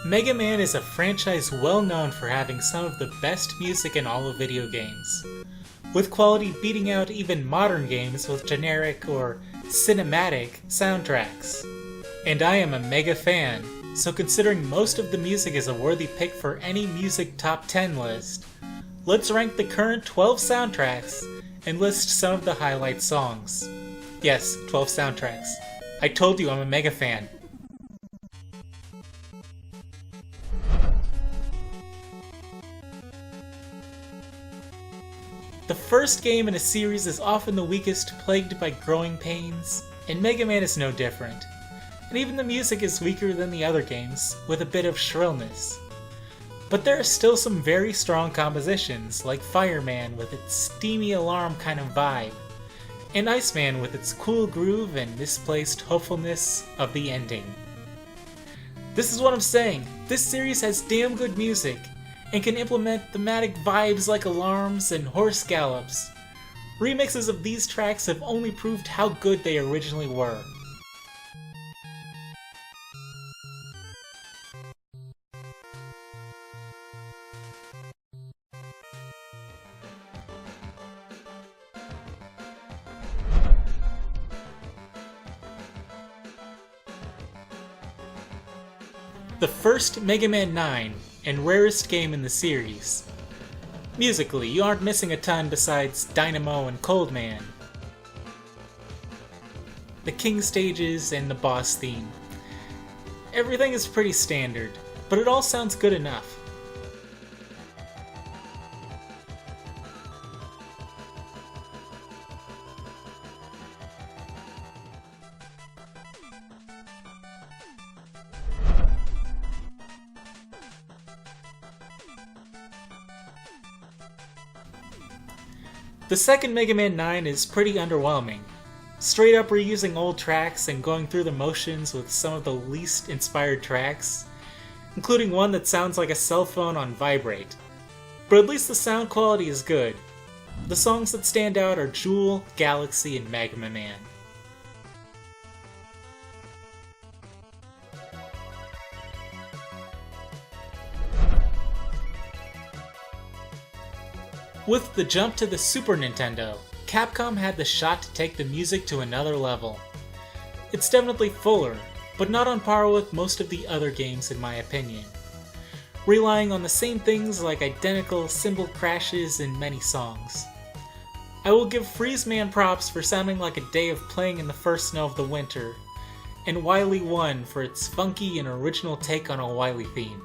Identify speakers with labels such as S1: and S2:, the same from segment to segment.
S1: Mega Man is a franchise well known for having some of the best music in all of video games, with quality beating out even modern games with generic or cinematic soundtracks. And I am a mega fan, so considering most of the music is a worthy pick for any music top 10 list, let's rank the current 12 soundtracks and list some of the highlight songs. Yes, 12 soundtracks. I told you I'm a mega fan. The first game in a series is often the weakest, plagued by growing pains, and Mega Man is no different. And even the music is weaker than the other games, with a bit of shrillness. But there are still some very strong compositions, like Fireman with its steamy alarm kind of vibe, and Iceman with its cool groove and misplaced hopefulness of the ending. This is what I'm saying, this series has damn good music, and can implement thematic vibes like alarms and horse gallops. Remixes of these tracks have only proved how good they originally were. The first Mega Man 9, and rarest game in the series. Musically, you aren't missing a ton besides Dynamo and Cold Man, the King stages, and the boss theme. Everything is pretty standard, but it all sounds good enough. The second Mega Man 9 is pretty underwhelming. Straight up reusing old tracks and going through the motions with some of the least inspired tracks, including one that sounds like a cell phone on vibrate. But at least the sound quality is good. The songs that stand out are Jewel, Galaxy, and Magma Man. With the jump to the Super Nintendo, Capcom had the shot to take the music to another level. It's definitely fuller, but not on par with most of the other games in my opinion, relying on the same things like identical cymbal crashes in many songs. I will give Freeze Man props for sounding like a day of playing in the first snow of the winter, and Wily 1 for its funky and original take on a Wily theme.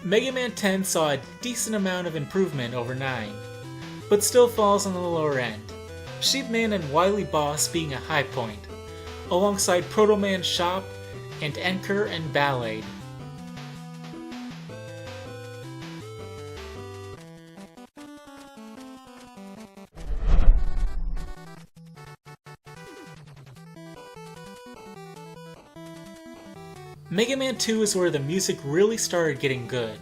S1: Mega Man 10 saw a decent amount of improvement over 9, but still falls on the lower end, Sheepman and Wily Boss being a high point, alongside Proto Man Shop and Enker and Ballade. Mega Man 2 is where the music really started getting good.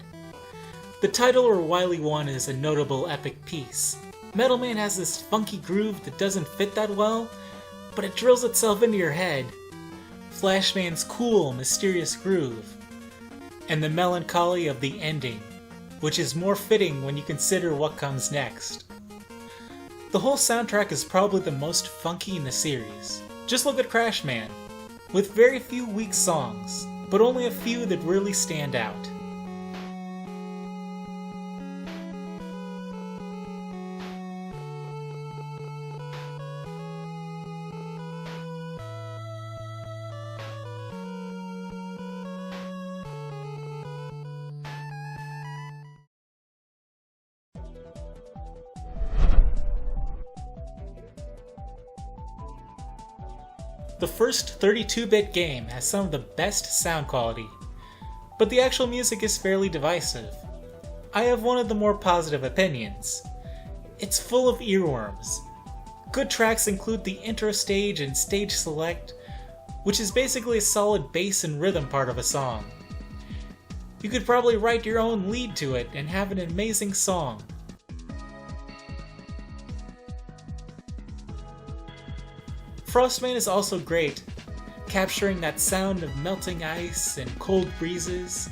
S1: The title or Wily 1 is a notable epic piece. Metal Man has this funky groove that doesn't fit that well, but it drills itself into your head. Flashman's cool, mysterious groove. And the melancholy of the ending, which is more fitting when you consider what comes next. The whole soundtrack is probably the most funky in the series. Just look at Crash Man, with very few weak songs, but only a few that really stand out. The first 32-bit game has some of the best sound quality, but the actual music is fairly divisive. I have one of the more positive opinions. It's full of earworms. Good tracks include the intro stage and stage select, which is basically a solid bass and rhythm part of a song. You could probably write your own lead to it and have an amazing song. Frostman is also great, capturing that sound of melting ice and cold breezes.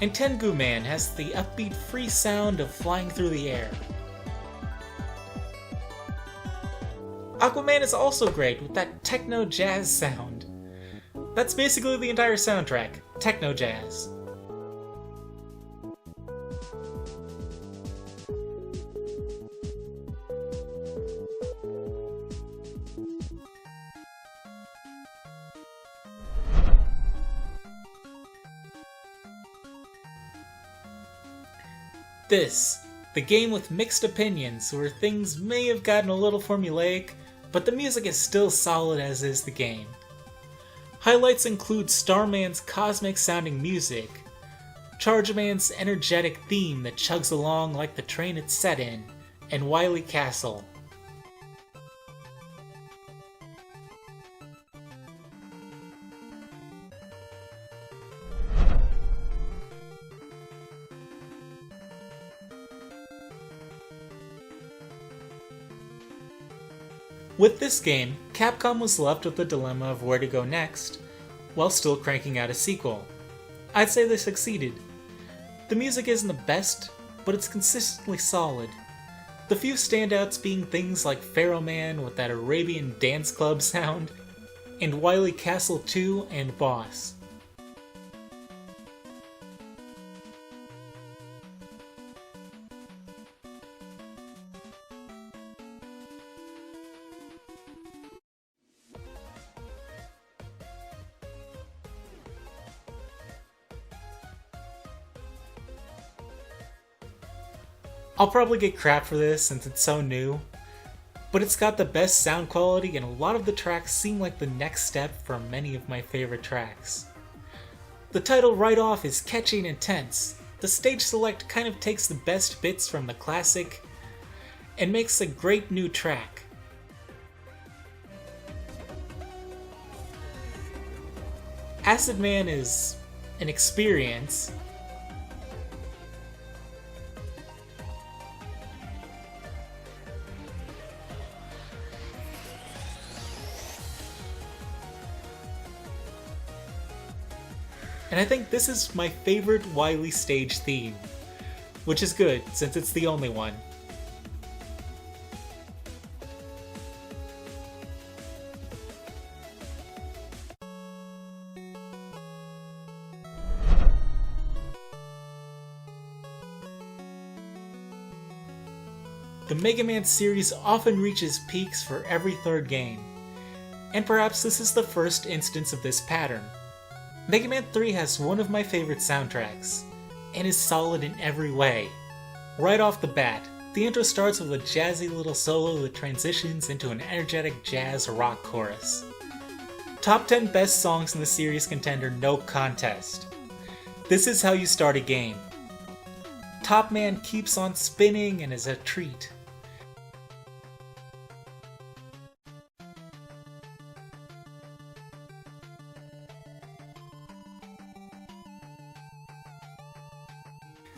S1: And Tengu Man has the upbeat free sound of flying through the air. Aquaman is also great with that techno jazz sound. That's basically the entire soundtrack, techno jazz. This, the game with mixed opinions where things may have gotten a little formulaic, but the music is still solid as is the game. Highlights include Starman's cosmic sounding music, Chargeman's energetic theme that chugs along like the train it's set in, and Wily Castle. With this game, Capcom was left with the dilemma of where to go next, while still cranking out a sequel. I'd say they succeeded. The music isn't the best, but it's consistently solid. The few standouts being things like Pharaoh Man with that Arabian dance club sound, and Wily Castle 2 and Boss. I'll probably get crap for this since it's so new, but it's got the best sound quality and a lot of the tracks seem like the next step from many of my favorite tracks. The title right off is catchy and intense. The stage select kind of takes the best bits from the classic and makes a great new track. Acid Man is an experience. And I think this is my favorite Wily stage theme, which is good since it's the only one. The Mega Man series often reaches peaks for every third game, and perhaps this is the first instance of this pattern. Mega Man 3 has one of my favorite soundtracks, and is solid in every way. Right off the bat, the intro starts with a jazzy little solo that transitions into an energetic jazz rock chorus. Top 10 best songs in the series contender, no contest. This is how you start a game. Top Man keeps on spinning and is a treat.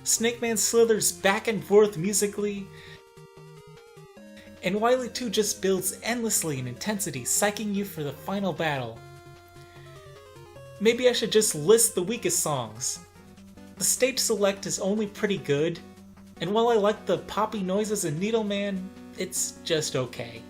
S1: Snake Man slithers back and forth musically, and Wily 2 just builds endlessly in intensity, psyching you for the final battle. Maybe I should just list the weakest songs. The stage select is only pretty good, and while I like the poppy noises in Needle Man, it's just okay.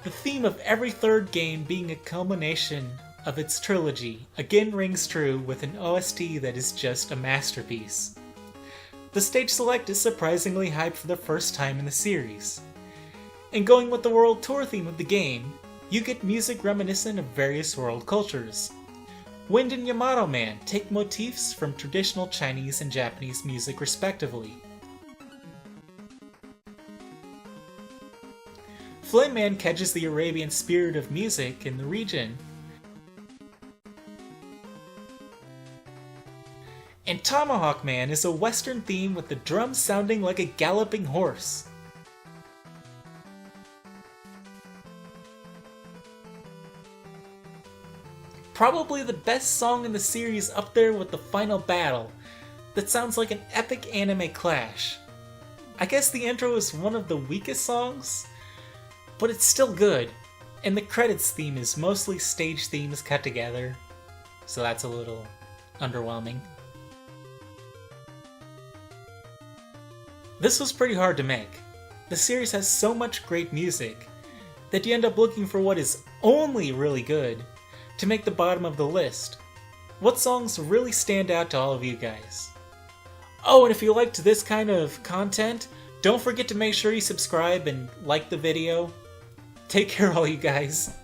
S1: The theme of every third game being a culmination of its trilogy again rings true with an OST that is just a masterpiece. The stage select is surprisingly hyped for the first time in the series. And going with the world tour theme of the game, you get music reminiscent of various world cultures. Wind and Yamato Man take motifs from traditional Chinese and Japanese music respectively. Flame Man catches the Arabian spirit of music in the region. And Tomahawk Man is a western theme with the drums sounding like a galloping horse. Probably the best song in the series, up there with the final battle, that sounds like an epic anime clash. I guess the intro is one of the weakest songs, but it's still good, and the credits theme is mostly stage themes cut together, so that's a little underwhelming. This was pretty hard to make. The series has so much great music that you end up looking for what is only really good to make the bottom of the list. What songs really stand out to all of you guys? Oh, and if you liked this kind of content, don't forget to make sure you subscribe and like the video. Take care all you guys.